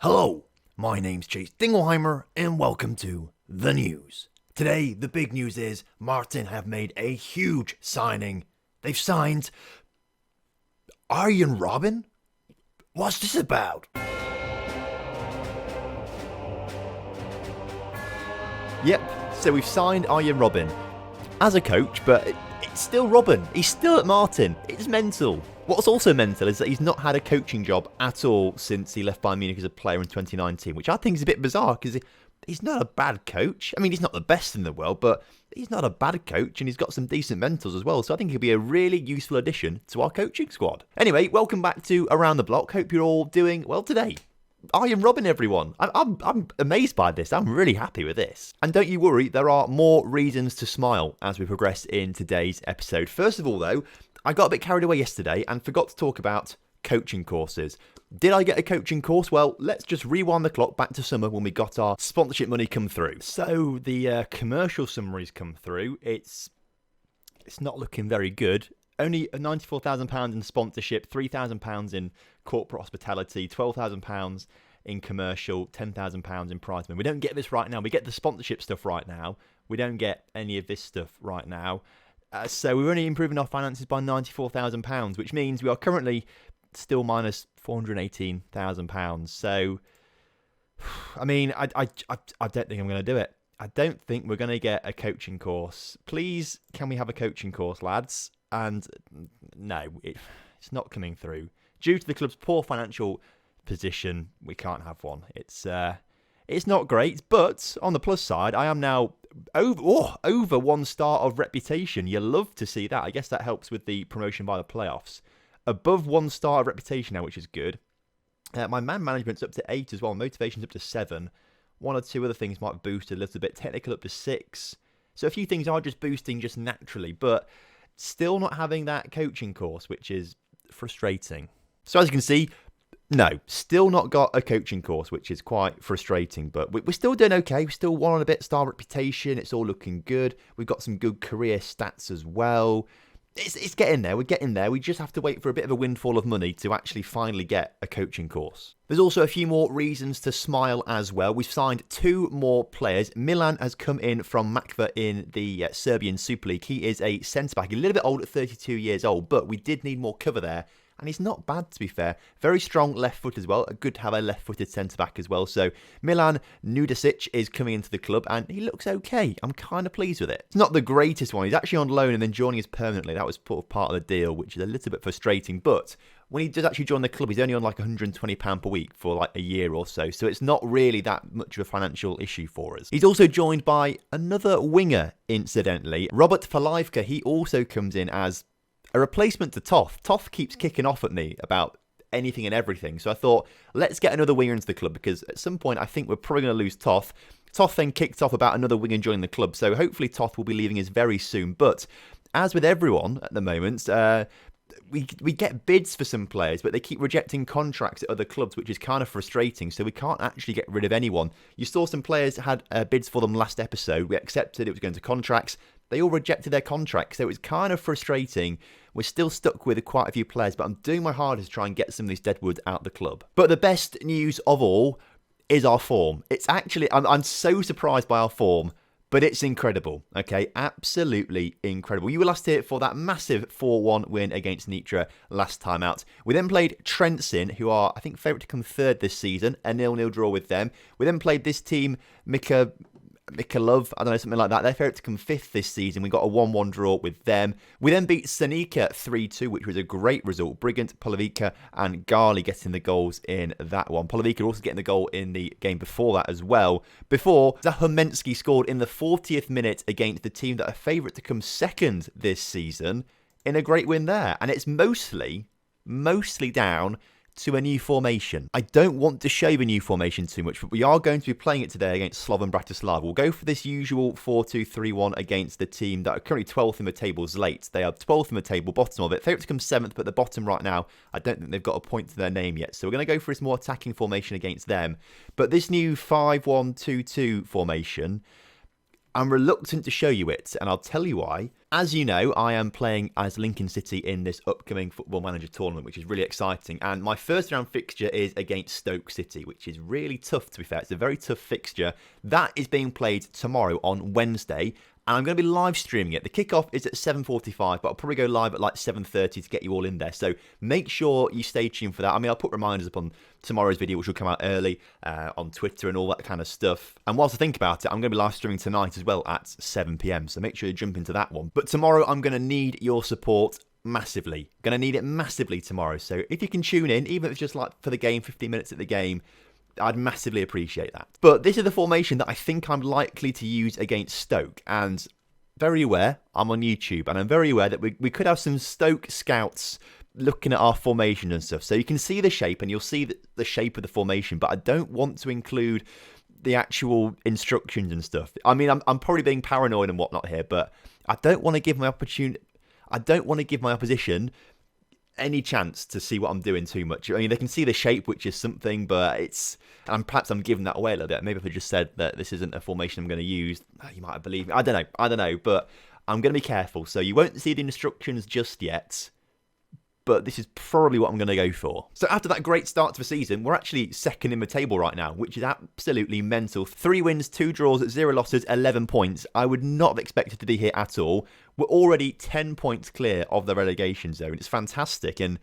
Hello, my name's Chase Dingleheimer and welcome to the news. Today, the big news is Martin have made a huge signing. They've signed Arjen Robben? What's this about? Yep, so we've signed Arjen Robben as a coach, but it's still Robben. He's still at Martin. It's mental. What's also mental is that he's not had a coaching job at all since he left Bayern Munich as a player in 2019, which I think is a bit bizarre because he's not a bad coach. I mean, he's not the best in the world, but he's not a bad coach and he's got some decent mentors as well. So I think he'll be a really useful addition to our coaching squad. Anyway, welcome back to Around the Block. Hope you're all doing well today. Arjen Robben, everyone. I'm amazed by this. I'm really happy with this. And don't you worry, there are more reasons to smile as we progress in today's episode. First of all, though, I got a bit carried away yesterday and forgot to talk about coaching courses. Did I get a coaching course? Well, let's just rewind the clock back to summer when we got our sponsorship money come through. So the commercial summaries come through. It's not looking very good. Only £94,000 in sponsorship, £3,000 in corporate hospitality, £12,000 in commercial, £10,000 in prize money. We don't get this right now. We get the sponsorship stuff right now. We don't get any of this stuff right now. So we're only improving our finances by £94,000, which means we are currently still minus £418,000. So, I mean, I don't think I'm going to do it. I don't think we're going to get a coaching course. Please, can we have a coaching course, lads? And no, it's not coming through. Due to the club's poor financial position, we can't have one. It's not great, but on the plus side, I am now over 1 star of reputation. You love to see that. I guess that helps with the promotion by the playoffs. Above 1 star of reputation now, which is good. My man management's up to 8 as well. Motivation's up to 7. 1 or 2 other things might have boosted a little bit. Technical up to 6. So a few things are just boosting just naturally, but still not having that coaching course, which is frustrating. So as you can see, no, still not got a coaching course, which is quite frustrating, but we're still doing okay. We're still 1 on a bit star reputation. It's all looking good. We've got some good career stats as well. It's getting there. We're getting there. We just have to wait for a bit of a windfall of money to actually finally get a coaching course. There's also a few more reasons to smile as well. We've signed 2 more players. Milan has come in from Makva in the Serbian Super League. He is a centre-back, a little bit old at 32 years old, but we did need more cover there. And he's not bad, to be fair. Very strong left foot as well. Good to have a left-footed centre-back as well. So Milan Nudasic is coming into the club and he looks okay. I'm kind of pleased with it. It's not the greatest one. He's actually on loan and then joining us permanently. That was part of the deal, which is a little bit frustrating. But when he does actually join the club, he's only on like £120 per week for like a year or so. So it's not really that much of a financial issue for us. He's also joined by another winger, incidentally. Robert Falivka, he also comes in as a replacement to Toth. Toth keeps kicking off at me about anything and everything. So I thought, let's get another winger into the club because at some point I think we're probably going to lose Toth. Toth then kicked off about another winger joining the club. So hopefully Toth will be leaving us very soon. But as with everyone at the moment, we get bids for some players, but they keep rejecting contracts at other clubs, which is kind of frustrating. So we can't actually get rid of anyone. You saw some players had bids for them last episode. We accepted it was going to contracts. They all rejected their contracts, so it's kind of frustrating. We're still stuck with quite a few players, but I'm doing my hardest to try and get some of these deadwoods out the club. But the best news of all is our form. It's actually, I'm so surprised by our form, but it's incredible, okay? Absolutely incredible. You were last here for that massive 4-1 win against Nitra last time out. We then played Trenčín, who are, I think, favourite to come third this season, a 0-0 draw with them. We then played this team, Mikalov, I don't know, something like that. They're favourite to come 5th this season. We got a 1-1 draw with them. We then beat Senica 3-2, which was a great result. Brigant, Polovica and Gali getting the goals in that one. Polovica also getting the goal in the game before that as well. Before, Zahomensky scored in the 40th minute against the team that are favourite to come 2nd this season in a great win there. And it's mostly down to a new formation. I don't want to show the new formation too much, but we are going to be playing it today against Sloven Bratislava. We'll go for this usual 4-2-3-1 against the team that are currently 12th in the table, Zlate. They are 12th in the table, bottom of it. Favourite to come 7th, but the bottom right now, I don't think they've got a point to their name yet. So we're going to go for this more attacking formation against them. But this new 5-1-2-2 formation, I'm reluctant to show you it, and I'll tell you why. As you know, I am playing as Lincoln City in this upcoming Football Manager tournament, which is really exciting. And my first round fixture is against Stoke City, which is really tough, to be fair. It's a very tough fixture. That is being played tomorrow on Wednesday. And I'm going to be live streaming it. The kickoff is at 7:45, but I'll probably go live at like 7:30 to get you all in there. So make sure you stay tuned for that. I mean, I'll put reminders up on tomorrow's video, which will come out early on Twitter and all that kind of stuff. And whilst I think about it, I'm going to be live streaming tonight as well at 7 p.m. So make sure you jump into that one. But tomorrow, I'm going to need your support massively. Going to need it massively tomorrow. So if you can tune in, even if it's just like for the game, 15 minutes at the game, I'd massively appreciate that. But this is the formation that I think I'm likely to use against Stoke. And very aware, I'm on YouTube, and I'm very aware that we could have some Stoke scouts looking at our formation and stuff. So you can see the shape, and you'll see the shape of the formation, but I don't want to include the actual instructions and stuff. I mean, I'm probably being paranoid and whatnot here, but I don't want to give my opposition any chance to see what I'm doing too much. I mean, they can see the shape, which is something, but perhaps I'm giving that away a little bit. Maybe if I just said that this isn't a formation I'm going to use, you might have believed me. I don't know, but I'm going to be careful. So you won't see the instructions just yet, but this is probably what I'm going to go for. So after that great start to the season, we're actually second in the table right now, which is absolutely mental. 3 wins, 2 draws, 0 losses, 11 points. I would not have expected to be here at all. We're already 10 points clear of the relegation zone. It's fantastic. And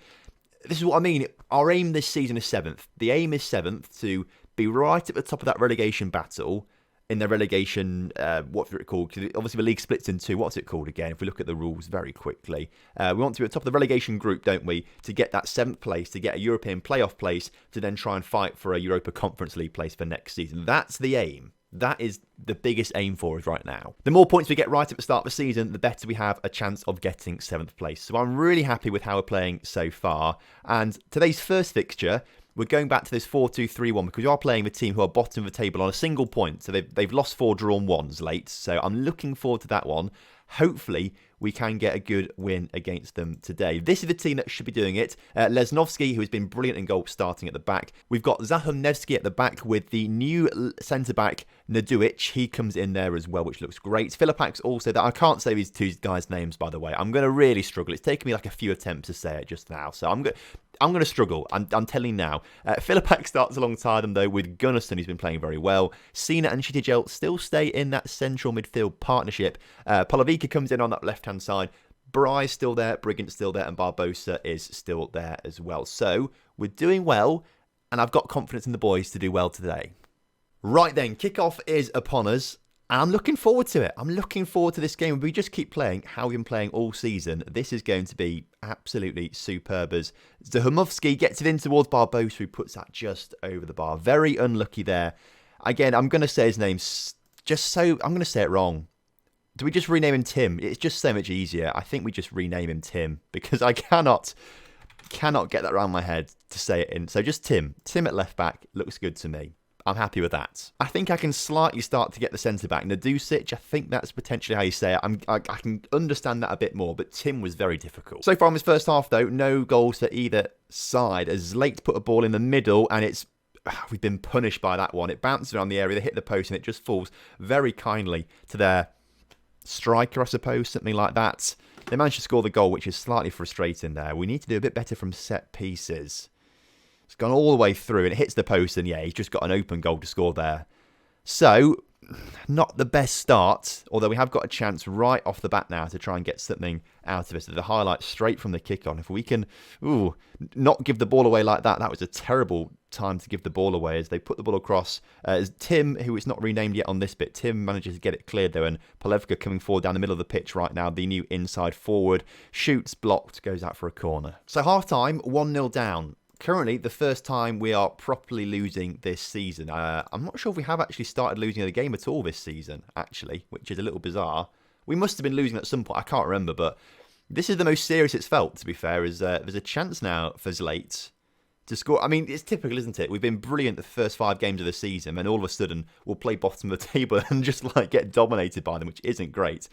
this is what I mean. Our aim this season is 7th. The aim is 7th, to be right at the top of that relegation battle. In the relegation, what's it called? Obviously, the league splits in 2. What's it called again? If we look at the rules very quickly. We want to be at the top of the relegation group, don't we? To get that 7th place, to get a European playoff place, to then try and fight for a Europa Conference League place for next season. That's the aim. That is the biggest aim for us right now. The more points we get right at the start of the season, the better we have a chance of getting 7th place. So I'm really happy with how we're playing so far. And today's first fixture, we're going back to this 4-2-3-1 because we are playing the team who are bottom of the table on a single point. So they've lost 4, drawn 1s late. So I'm looking forward to that one. Hopefully, we can get a good win against them today. This is the team that should be doing it. Lesnovsky, who has been brilliant in goal, starting at the back. We've got Zahumnevsky at the back with the new centre-back, Naduic. He comes in there as well, which looks great. Filipak's also there. I can't say these two guys' names, by the way. I'm going to really struggle. It's taken me like a few attempts to say it just now. So I'm going to struggle. I'm telling you now. Filipak starts alongside them, though, with Gunnarsson, who's been playing very well. Sina and Shitigel still stay in that central midfield partnership. Polovica comes in on that left-hand side. Bry's still there, Brigant's still there, and Barbosa is still there as well. So, we're doing well, and I've got confidence in the boys to do well today. Right then, kickoff is upon us. And I'm looking forward to it. I'm looking forward to this game. If we just keep playing how we've been playing all season, this is going to be absolutely superb. As Zahumovsky gets it in towards Barbosa, who puts that just over the bar. Very unlucky there. Again, I'm going to say his name I'm going to say it wrong. Do we just rename him Tim? It's just so much easier. I think we just rename him Tim because I cannot get that around my head to say it in. So just Tim. Tim at left back looks good to me. I'm happy with that. I think I can slightly start to get the centre-back. Nadusic, I think that's potentially how you say it. I can understand that a bit more, but Tim was very difficult. So far in this first half, though, no goals for either side. As Zlate put a ball in the middle, and we've been punished by that one. It bounces around the area, they hit the post, and it just falls very kindly to their striker, I suppose, something like that. They managed to score the goal, which is slightly frustrating there. We need to do a bit better from set pieces. It's gone all the way through and it hits the post, and yeah, he's just got an open goal to score there. So, not the best start, although we have got a chance right off the bat now to try and get something out of it. So the highlight straight from the kick-on. If we can not give the ball away like that, that was a terrible time to give the ball away as they put the ball across. As Tim, who is not renamed yet on this bit, Tim manages to get it cleared though, and Polevka coming forward down the middle of the pitch right now, the new inside forward, shoots, blocked, goes out for a corner. So half-time, 1-0 down. Currently, the first time we are properly losing this season. I'm not sure if we have actually started losing the game at all this season, actually, which is a little bizarre. We must have been losing at some point, I can't remember, but this is the most serious it's felt, to be fair, is there's a chance now for Zlate to score. I mean, it's typical, isn't it? We've been brilliant the first 5 games of the season, and all of a sudden we'll play bottom of the table and just like get dominated by them, which isn't great.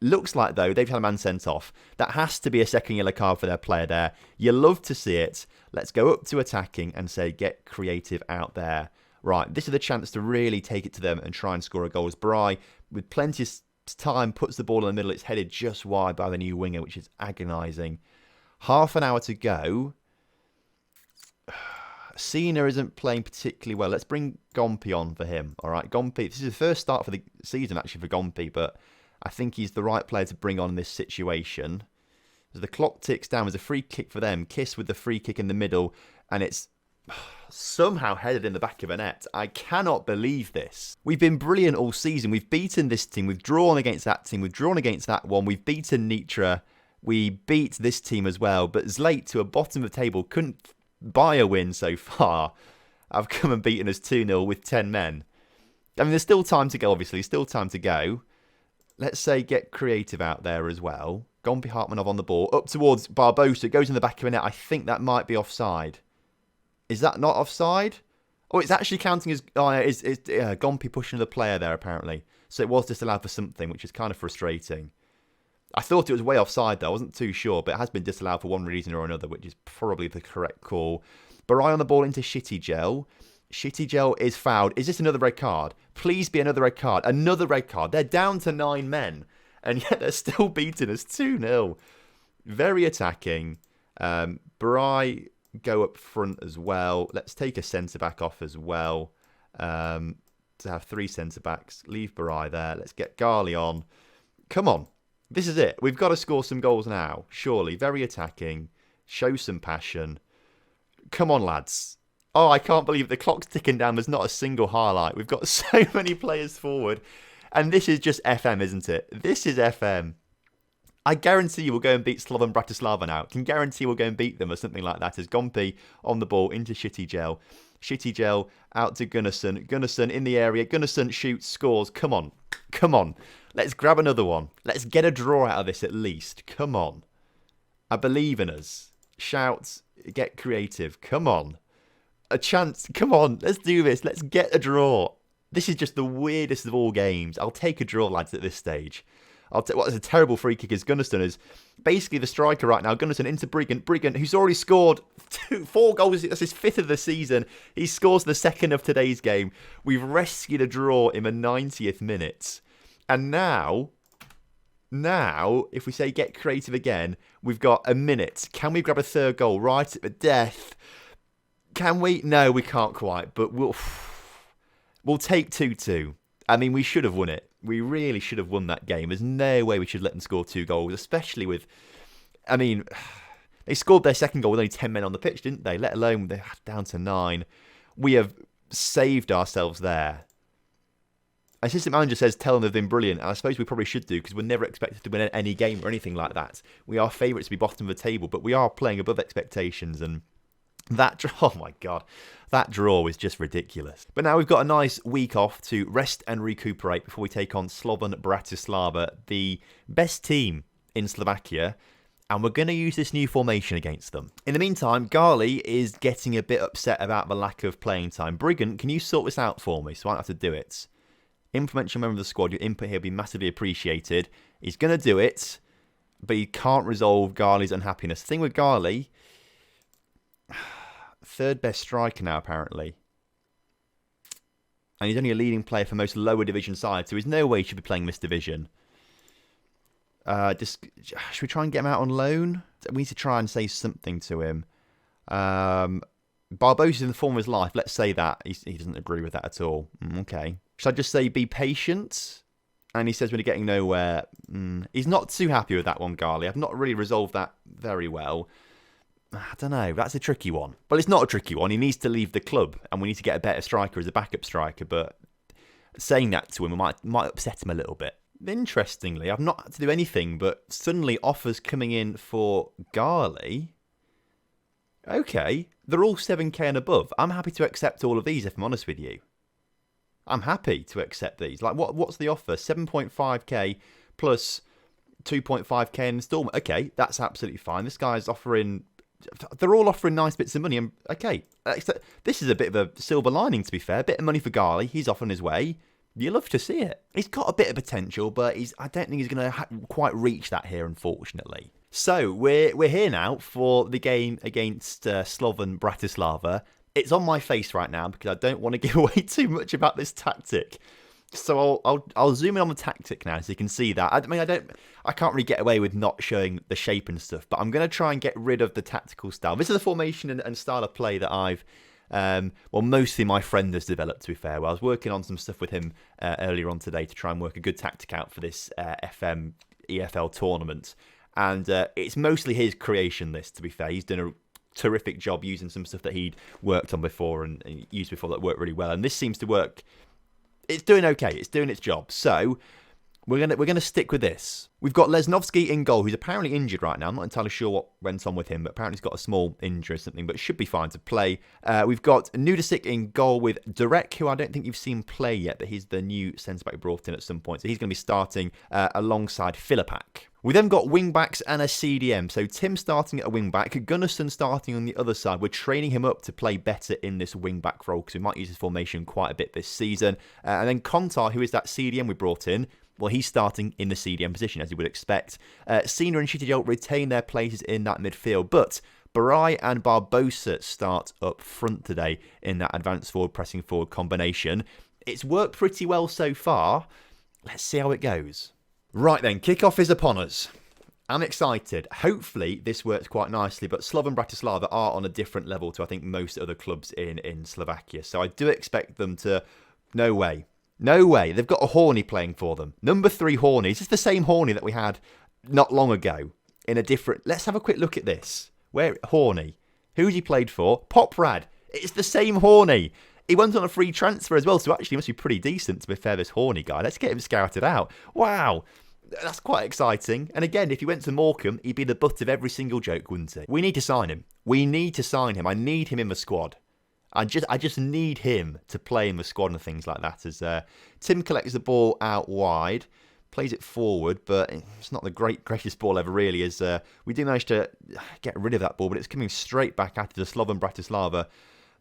Looks like, though, they've had a man sent off. That has to be a second yellow card for their player there. You love to see it. Let's go up to attacking and say, get creative out there. Right, this is the chance to really take it to them and try and score a goal. As Bry, with plenty of time, puts the ball in the middle. It's headed just wide by the new winger, which is agonising. Half an hour to go. Cena isn't playing particularly well. Let's bring Gompi on for him. All right, Gompi. This is the first start for the season, actually, for Gompi, but I think he's the right player to bring on in this situation. As the clock ticks down, there's a free kick for them. Kiss with the free kick in the middle, and it's somehow headed in the back of a net. I cannot believe this. We've been brilliant all season. We've beaten this team. We've drawn against that team. We've drawn against that one. We've beaten Nitra. We beat this team as well, but Zlate to a bottom of the table couldn't buy a win so far. I've come and beaten us 2-0 with 10 men. I mean, there's still time to go, obviously. Still time to go. Let's say get creative out there as well. Gompi Hartmanov on the ball. Up towards Barbosa. It goes in the back of a net. I think that might be offside. Is that not offside? Oh, it's actually counting as... Oh, it's Gompi pushing the player there, apparently. So it was disallowed for something, which is kind of frustrating. I thought it was way offside, though. I wasn't too sure, but it has been disallowed for one reason or another, which is probably the correct call. Barai on the ball into Shitty Gel. Shitty Gel is fouled. Is this another red card? Please be another red card. Another red card. They're down to 9 men, and yet they're still beating us 2-0. Very attacking. Barai go up front as well. Let's take a centre-back off as well. To have 3 centre-backs. Leave Barai there. Let's get Gali on. Come on. This is it. We've got to score some goals now. Surely. Very attacking. Show some passion. Come on, lads. Oh, I can't believe the clock's ticking down. There's not a single highlight. We've got so many players forward. And this is just FM, isn't it? This is FM. I guarantee you we'll go and beat Sloven Bratislava now. Can guarantee we'll go and beat them or something like that. As Gompi on the ball into Shitty Gel. Shitty Gel out to Gunnarsson. Gunnarsson in the area. Gunnarsson shoots, scores. Come on. Come on. Let's grab another one. Let's get a draw out of this at least. Come on. I believe in us. Shout. Get creative. Come on. A chance. Come on. Let's do this. Let's get a draw. This is just the weirdest of all games. I'll take a draw, lads, at this stage. What is a terrible free kick is Gunnarsson is basically the striker right now. Gunnarsson into Brigant. Brigant, who's already scored 4 goals. That's his 5th of the season. He scores the 2nd of today's game. We've rescued a draw in the 90th minute. And now, if we say get creative again, we've got a minute. Can we grab a 3rd goal right at the death? Can we? No, we can't quite. But we'll take 2-2. I mean, we should have won it. We really should have won that game. There's no way we should let them score 2 goals, especially with... I mean, they scored their 2nd goal with only 10 men on the pitch, didn't they? Let alone they're down to 9. We have saved ourselves there. Assistant manager says tell them they've been brilliant, and I suppose we probably should do because we're never expected to win any game or anything like that. We are favourites to be bottom of the table, but we are playing above expectations, and that draw, oh my God, that draw was just ridiculous. But now we've got a nice week off to rest and recuperate before we take on Sloven Bratislava, the best team in Slovakia, and we're going to use this new formation against them. In the meantime, Gali is getting a bit upset about the lack of playing time. Brigant, can you sort this out for me so I don't have to do it? Influential member of the squad, your input here will be massively appreciated. He's going to do it, but he can't resolve Ghali's unhappiness. The thing with Ghali, 3rd best striker now, apparently. And he's only a leading player for most lower division sides, so there's no way he should be playing this division. Should we try and get him out on loan? We need to try and say something to him. Barbosa's in the form of his life. Let's say that. He doesn't agree with that at all. Okay. Should I just say be patient? And he says we're getting nowhere. He's not too happy with that one, Gali. I've not really resolved that very well. I don't know. That's a tricky one. Well, it's not a tricky one. He needs to leave the club, and we need to get a better striker as a backup striker. But saying that to him might upset him a little bit. Interestingly, I've not had to do anything, but suddenly offers coming in for Gali. Okay, they're all 7k and above. I'm happy to accept all of these, if I'm honest with you. I'm happy to accept these. Like, what's the offer? 7.5k plus 2.5k instalment. Okay, that's absolutely fine. This guy's offering... They're all offering nice bits of money. And okay, this is a bit of a silver lining, to be fair. A bit of money for Gali. He's off on his way. You love to see it. He's got a bit of potential, but I don't think he's going to quite reach that here, unfortunately. So, we're here now for the game against Sloven Bratislava. It's on my face right now because I don't want to give away too much about this tactic. So I'll zoom in on the tactic now so you can see that. I can't really get away with not showing the shape and stuff, but I'm going to try and get rid of the tactical style. This is the formation and style of play that I've, mostly my friend has developed, to be fair. Well, I was working on some stuff with him earlier on today to try and work a good tactic out for this FM EFL tournament. And it's mostly his creation, this, to be fair. He's done a terrific job using some stuff that he'd worked on before and used before that worked really well. And this seems to work. It's doing okay. It's doing its job. So we're gonna stick with this. We've got Lesnovsky in goal, who's apparently injured right now. I'm not entirely sure what went on with him, but apparently he's got a small injury or something, but should be fine to play. We've got Nudisic in goal with Durek, who I don't think you've seen play yet, but he's the new centre-back brought in at some point. So he's going to be starting alongside Filipak. We then got wing-backs and a CDM. So Tim starting at a wing-back, Gunnarsson starting on the other side. We're training him up to play better in this wing-back role because we might use his formation quite a bit this season. And then Kontar, who is that CDM we brought in, well, he's starting in the CDM position, as you would expect. Sina and Shitijel retain their places in that midfield, but Barai and Barbosa start up front today in that advanced forward, pressing forward combination. It's worked pretty well so far. Let's see how it goes. Right then, kickoff is upon us. I'm excited. Hopefully this works quite nicely, but Sloven Bratislava are on a different level to, I think, most other clubs in Slovakia. So I do expect them to... No way. No way. They've got a Horny playing for them. Number 3 Horny. It's just the same Horny that we had not long ago in a different... Let's have a quick look at this. Where Horny? Who's he played for? Poprad. It's the same Horny. He went on a free transfer as well, so actually he must be pretty decent, to be fair, this Horny guy. Let's get him scouted out. Wow. That's quite exciting. And again, if he went to Morecambe, he'd be the butt of every single joke, wouldn't he? We need to sign him. We need to sign him. I need him in the squad. I just need him to play in the squad and things like that. As Tim collects the ball out wide, plays it forward, but it's not the greatest ball ever really. As we do manage to get rid of that ball, but it's coming straight back at the Sloven Bratislava,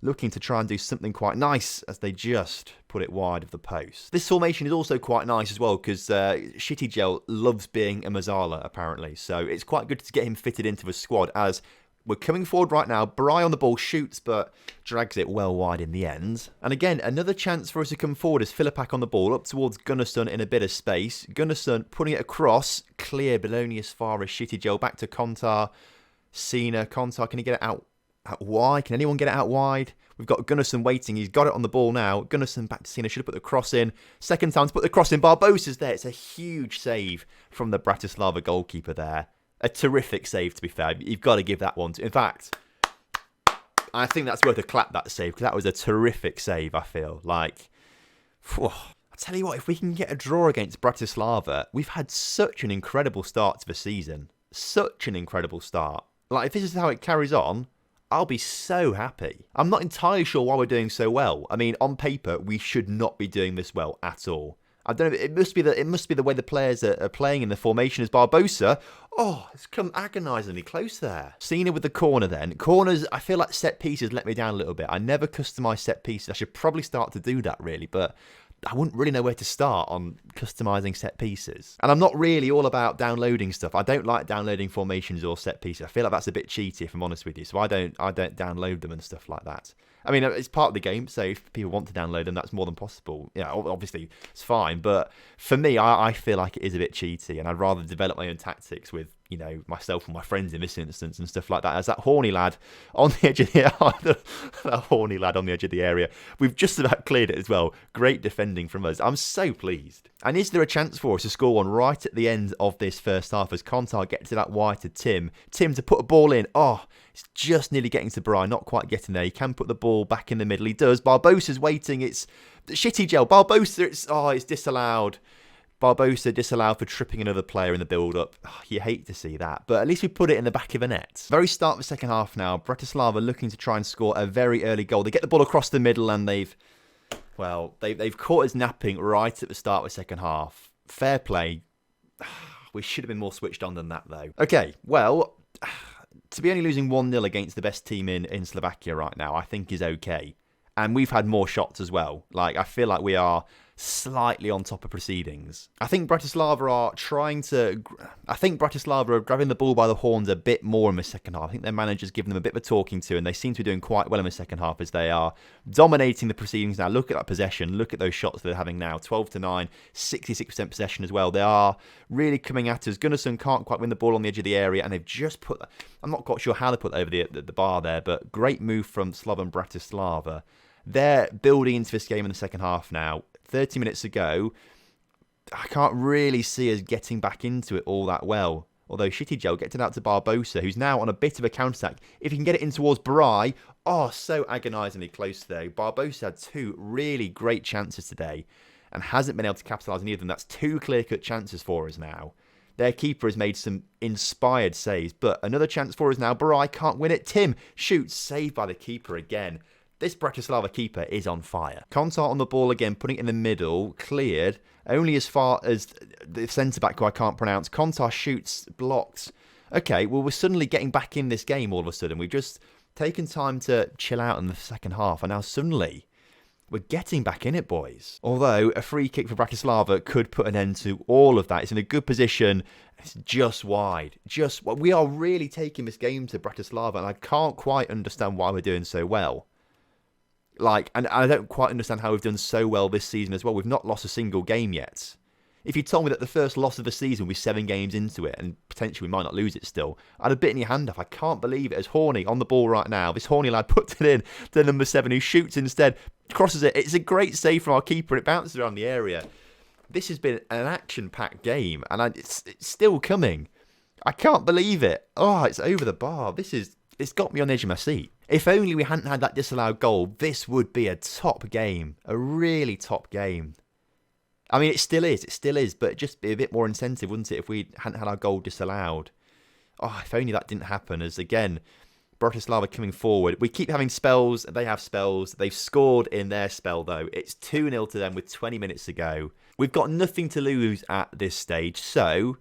looking to try and do something quite nice as they just put it wide of the post. This formation is also quite nice as well because Shitijel loves being a Mazzala apparently, so it's quite good to get him fitted into the squad as we're coming forward right now. Barai on the ball shoots, but drags it well wide in the end. And again, another chance for us to come forward as Filipak on the ball, up towards Gunnarsson in a bit of space. Gunnarsson putting it across, clear, but only as far as Shitijel. Back to Kontar. Sina. Kontar, can he get it out wide? Can anyone get it out wide? We've got Gunnarsson waiting. He's got it on the ball now. Gunnarsson back to Sina. Should have put the cross in. Second time to put the cross in. Barbosa's there. It's a huge save from the Bratislava goalkeeper there. A terrific save, to be fair. You've got to give that one to... In fact, I think that's worth a clap, that save, because that was a terrific save, I feel. Like, whew. I tell you what, if we can get a draw against Bratislava, we've had such an incredible start to the season. Such an incredible start. Like, if this is how it carries on, I'll be so happy. I'm not entirely sure why we're doing so well. I mean, on paper, we should not be doing this well at all. I don't know. It must be the way the players are playing in the formation as Barbosa. Oh, it's come agonisingly close there. Sina with the corner then. Corners, I feel like set pieces let me down a little bit. I never customise set pieces. I should probably start to do that really, but I wouldn't really know where to start on customising set pieces. And I'm not really all about downloading stuff. I don't like downloading formations or set pieces. I feel like that's a bit cheaty if I'm honest with you. So I don't download them and stuff like that. I mean, it's part of the game, so if people want to download them, that's more than possible. Yeah, obviously, it's fine. But for me, I feel like it is a bit cheaty, and I'd rather develop my own tactics with, you know, myself and my friends in this instance and stuff like that. As that horny lad on the edge of that horny lad on the edge of the area. We've just about cleared it as well. Great defending from us. I'm so pleased. And is there a chance for us to score one right at the end of this first half as Kontar gets to that wide to Tim? Tim to put a ball in. Oh, it's just nearly getting to Brian, not quite getting there. He can put the ball back in the middle. He does. Barbosa's waiting. It's Shitijel. Barbosa, it's disallowed. Barbosa disallowed for tripping another player in the build-up. Oh, you hate to see that, but at least we put it in the back of the net. Very start of the second half now. Bratislava looking to try and score a very early goal. They get the ball across the middle and they've caught us napping right at the start of the second half. Fair play. We should have been more switched on than that, though. Okay, well, to be only losing 1-0 against the best team in Slovakia right now, I think is okay. And we've had more shots as well. Like, I feel like we are slightly on top of proceedings. I think Bratislava are grabbing the ball by the horns a bit more in the second half. I think their manager's given them a bit of a talking to, and they seem to be doing quite well in the second half as they are dominating the proceedings now. Look at that possession. Look at those shots they're having now. 12-9, 66% possession as well. They are really coming at us. Gunnarsson can't quite win the ball on the edge of the area, and they've just put... I'm not quite sure how they put that over the bar there, but great move from Sloven Bratislava. They're building into this game in the second half now. 30 minutes ago, I can't really see us getting back into it all that well. Although Shitty gets it out to Barbosa, who's now on a bit of a counter-attack. If he can get it in towards Barai, so agonisingly close today. Barbosa had 2 really great chances today and hasn't been able to capitalise on either of them. That's 2 clear-cut chances for us now. Their keeper has made some inspired saves, but another chance for us now. Barai can't win it. Tim shoots, saved by the keeper again. This Bratislava keeper is on fire. Kontar on the ball again, putting it in the middle, cleared, only as far as the centre-back who I can't pronounce. Kontar shoots, blocked. Okay, well, we're suddenly getting back in this game all of a sudden. We've just taken time to chill out in the second half, and now suddenly we're getting back in it, boys. Although a free kick for Bratislava could put an end to all of that. It's in a good position. It's just wide. We are really taking this game to Bratislava, and I can't quite understand why we're doing so well. And I don't quite understand how we've done so well this season as well. We've not lost a single game yet. If you told me that the first loss of the season was 7 games into it, and potentially we might not lose it still, I'd have bitten your hand off. I can't believe it. As Horny on the ball right now, this Horny lad puts it in to number 7, who shoots instead, crosses it. It's a great save from our keeper, and it bounces around the area. This has been an action-packed game, and it's still coming. I can't believe it. It's over the bar. It's got me on the edge of my seat. If only we hadn't had that disallowed goal, this would be a top game. A really top game. I mean, it still is, but it'd just be a bit more incentive, wouldn't it, if we hadn't had our goal disallowed. If only that didn't happen, as again, Bratislava coming forward. We keep having spells, they have spells. They've scored in their spell, though. It's 2-0 to them with 20 minutes to go. We've got nothing to lose at this stage, so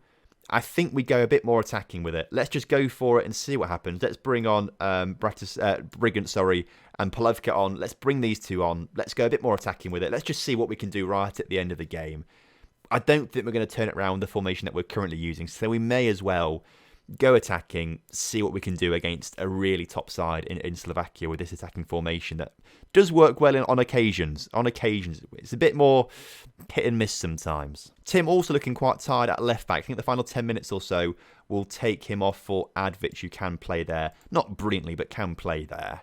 I think we go a bit more attacking with it. Let's just go for it and see what happens. Let's bring on Brigant, and Polevka on. Let's bring these 2 on. Let's go a bit more attacking with it. Let's just see what we can do right at the end of the game. I don't think we're going to turn it around with the formation that we're currently using, so we may as well go attacking, see what we can do against a really top side in Slovakia with this attacking formation that does work well on occasions. On occasions, it's a bit more hit and miss sometimes. Tim also looking quite tired at left back. I think the final 10 minutes or so will take him off for Advic, who can play there. Not brilliantly, but can play there.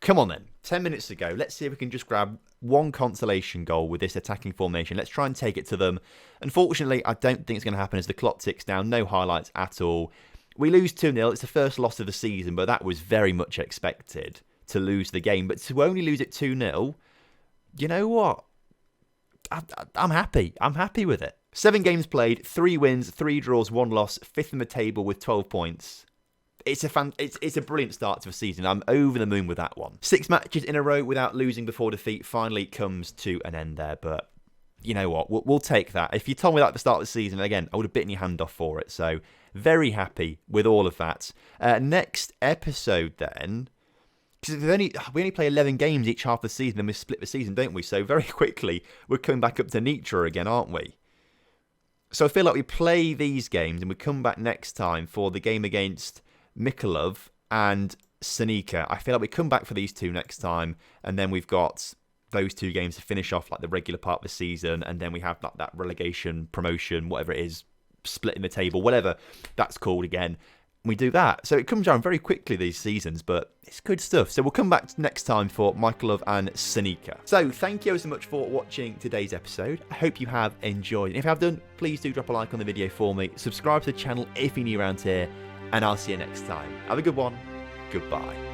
Come on then, 10 minutes to go. Let's see if we can just grab 1 consolation goal with this attacking formation. Let's try and take it to them. Unfortunately, I don't think it's going to happen as the clock ticks down. No highlights at all. We lose 2-0. It's the first loss of the season, but that was very much expected to lose the game. But to only lose it 2-0, you know what? I'm happy. I'm happy with it. 7 games played, 3 wins, 3 draws, 1 loss, 5th in the table with 12 points. It's a brilliant start to the season. I'm over the moon with that one. 6 matches in a row without losing before defeat finally comes to an end there. But you know what? We'll take that. If you told me that at the start of the season, again, I would have bitten your hand off for it. So very happy with all of that. Next episode then, because we only play 11 games each half of the season, and we split the season, don't we? So very quickly we're coming back up to Nitra again, aren't we? So I feel like we play these games and we come back next time for the game against Mikolov and Senica. I feel like we come back for these 2 next time, and then we've got those 2 games to finish off like the regular part of the season, and then we have that relegation, promotion, whatever it is, splitting the table, whatever that's called again. We do that. So it comes around very quickly, these seasons, but it's good stuff. So we'll come back next time for Mikolov and Senica. So thank you so much for watching today's episode. I hope you have enjoyed. And if you have done, please do drop a like on the video for me. Subscribe to the channel if you're new around here, and I'll see you next time. Have a good one. Goodbye.